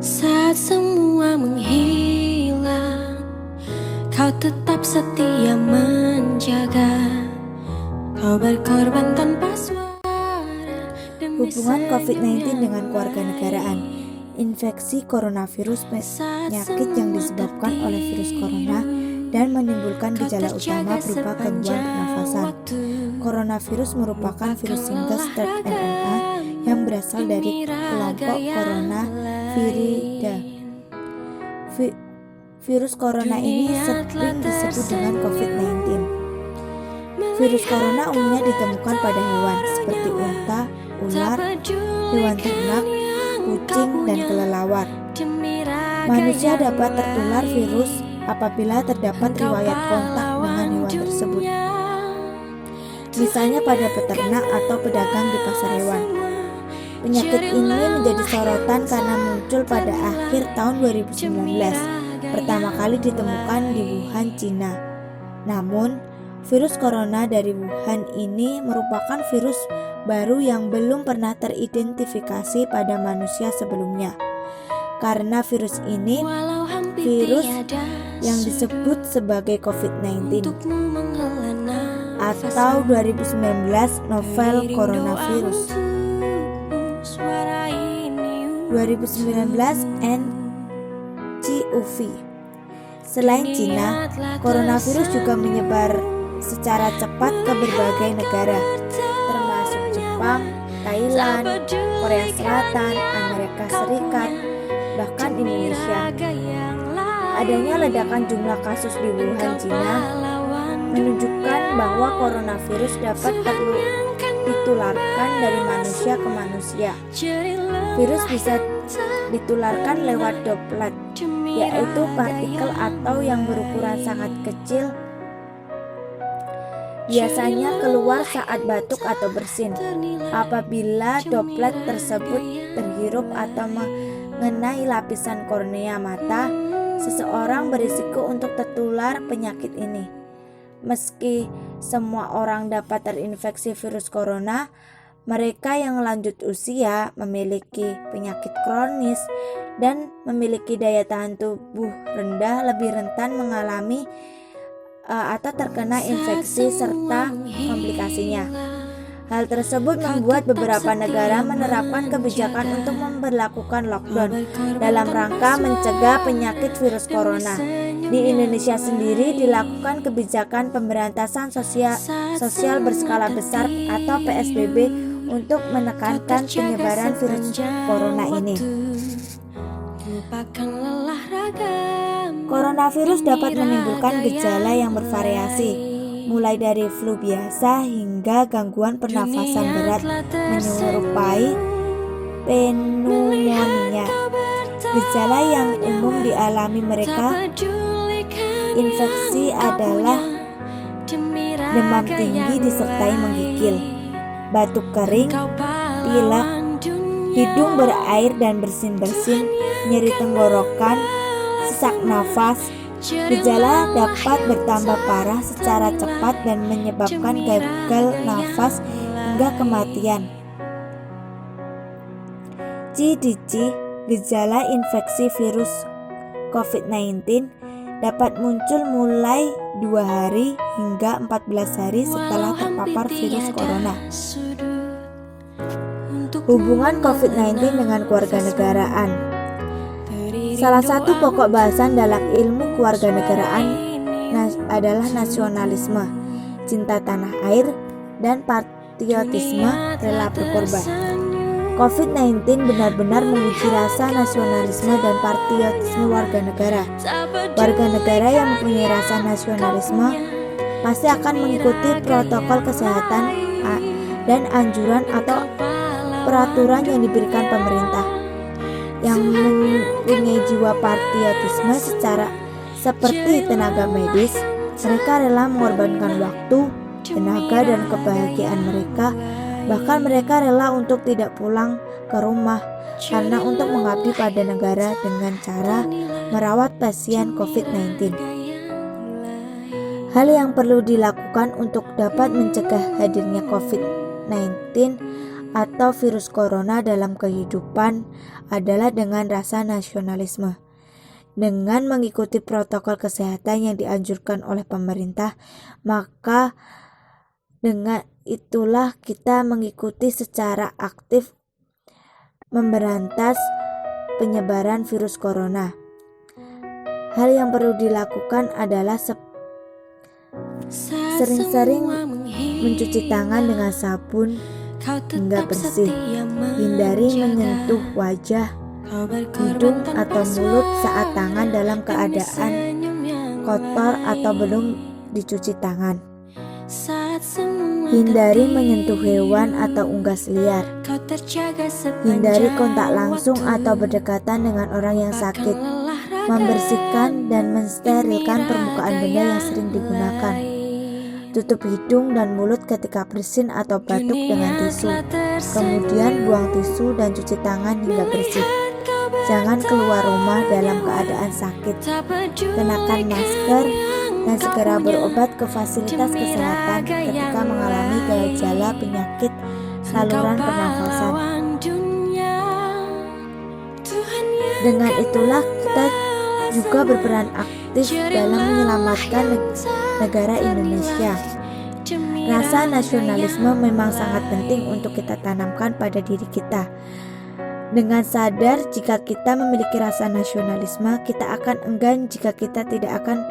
Saat semua menghilang, kau tetap setia menjaga. Kau berkorban tanpa suara. Hubungan COVID-19 dengan kewarganegaraan. Infeksi coronavirus penyakit yang disebabkan oleh virus corona dan menimbulkan gejala utama berupa gangguan pernafasan. Coronavirus merupakan virus single strand RNA yang berasal dari kelompok Coronaviridae. Virus corona ini sering disebut dengan COVID-19. Virus corona umumnya ditemukan pada hewan seperti unta, ular, hewan ternak, kucing, dan kelelawar. Manusia dapat tertular virus apabila terdapat riwayat kontak dengan hewan tersebut, misalnya pada peternak atau pedagang di pasar hewan. Penyakit ini menjadi sorotan karena muncul pada akhir tahun 2019, pertama kali ditemukan di Wuhan, Cina. Namun, virus corona dari Wuhan ini merupakan virus baru yang belum pernah teridentifikasi pada manusia sebelumnya. Karena virus ini virus yang disebut sebagai COVID-19 atau 2019 novel coronavirus 2019 NCOV. Selain Cina, coronavirus juga menyebar secara cepat ke berbagai negara, termasuk Jepang, Thailand, Korea Selatan, Amerika Serikat, bahkan Indonesia. Adanya ledakan jumlah kasus di Wuhan, Cina, menunjukkan bahwa coronavirus dapat ditularkan dari manusia ke manusia. Virus bisa ditularkan lewat droplet, yaitu partikel atau yang berukuran sangat kecil, biasanya keluar saat batuk atau bersin. Apabila droplet tersebut terhirup atau mengenai lapisan kornea mata, seseorang berisiko untuk tertular penyakit ini. Meski semua orang dapat terinfeksi virus corona, mereka yang lanjut usia, memiliki penyakit kronis, dan memiliki daya tahan tubuh rendah lebih rentan mengalami atau terkena infeksi serta komplikasinya. Hal tersebut membuat beberapa negara menerapkan kebijakan untuk memberlakukan lockdown dalam rangka mencegah penyakit virus corona. Di Indonesia sendiri dilakukan kebijakan pemberantasan sosial berskala besar atau PSBB untuk menekankan penyebaran virus corona ini. Coronavirus dapat menimbulkan gejala yang bervariasi, mulai dari flu biasa hingga gangguan pernafasan berat menyerupai pneumonia. Gejala yang umum dialami mereka infeksi adalah demam tinggi disertai menggigil, batuk kering, pilek, hidung berair dan bersin-bersin, nyeri tenggorokan, sesak nafas. Gejala dapat bertambah parah secara cepat dan menyebabkan gagal nafas hingga kematian. CDC, gejala infeksi virus COVID-19 dapat muncul mulai 2 hari hingga 14 hari setelah terpapar virus corona. Hubungan COVID-19 dengan kewarganegaraan. Salah satu pokok bahasan dalam ilmu kewarganegaraan adalah nasionalisme, cinta tanah air, dan patriotisme rela berkorban. COVID-19 benar-benar menguji rasa nasionalisme dan patriotisme warga negara. Warga negara yang mempunyai rasa nasionalisme pasti akan mengikuti protokol kesehatan dan anjuran atau peraturan yang diberikan pemerintah. Yang mempunyai jiwa patriotisme seperti tenaga medis, mereka rela mengorbankan waktu, tenaga, dan kebahagiaan mereka. Bahkan mereka rela untuk tidak pulang ke rumah karena untuk mengabdi pada negara dengan cara merawat pasien COVID-19. Hal yang perlu dilakukan untuk dapat mencegah hadirnya COVID-19 atau virus corona dalam kehidupan adalah dengan rasa nasionalisme. Dengan mengikuti protokol kesehatan yang dianjurkan oleh pemerintah, maka dengan itulah kita mengikuti secara aktif memberantas penyebaran virus corona. Hal yang perlu dilakukan adalah sering-sering mencuci tangan dengan sabun hingga bersih. Hindari menyentuh wajah, hidung atau mulut saat tangan dalam keadaan kotor atau belum dicuci tangan. Hindari menyentuh hewan atau unggas liar. Hindari kontak langsung atau berdekatan dengan orang yang sakit. Membersihkan dan mensterilkan permukaan benda yang sering digunakan. Tutup hidung dan mulut ketika bersin atau batuk dengan tisu. Kemudian buang tisu dan cuci tangan hingga bersih. Jangan keluar rumah dalam keadaan sakit. Kenakan masker dan segera berobat ke fasilitas kesehatan ketika mengalami gejala penyakit saluran pernafasan. Dengan itulah kita juga berperan aktif dalam menyelamatkan negara Indonesia. Rasa nasionalisme memang sangat penting untuk kita tanamkan pada diri kita. Dengan sadar jika kita memiliki rasa nasionalisme, kita akan enggan jika kita tidak akan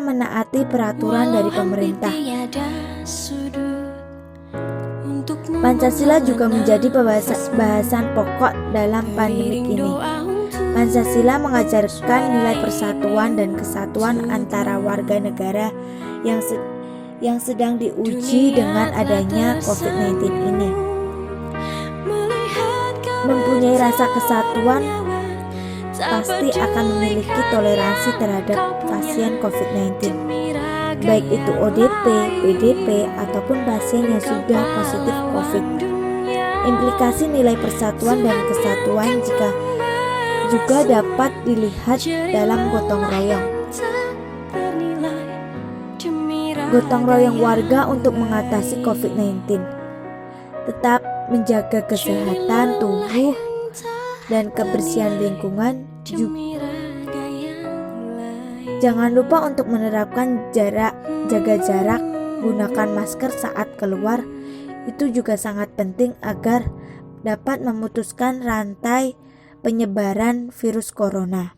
menaati peraturan dari pemerintah. Pancasila juga menjadi bahasan pokok dalam pandemik ini. Pancasila mengajarkan nilai persatuan dan kesatuan antara warga negara yang sedang diuji dengan adanya COVID-19 ini. Mempunyai rasa kesatuan pasti akan memiliki toleransi terhadap pasien COVID-19, baik itu ODP, PDP, ataupun pasien yang sudah positif COVID. Implikasi nilai persatuan dan kesatuan juga dapat dilihat dalam gotong royong. Gotong royong warga untuk mengatasi COVID-19. Tetap menjaga kesehatan tubuh dan kebersihan lingkungan. Jangan lupa untuk menerapkan jaga jarak, gunakan masker saat keluar. Itu juga sangat penting agar dapat memutuskan rantai penyebaran virus corona.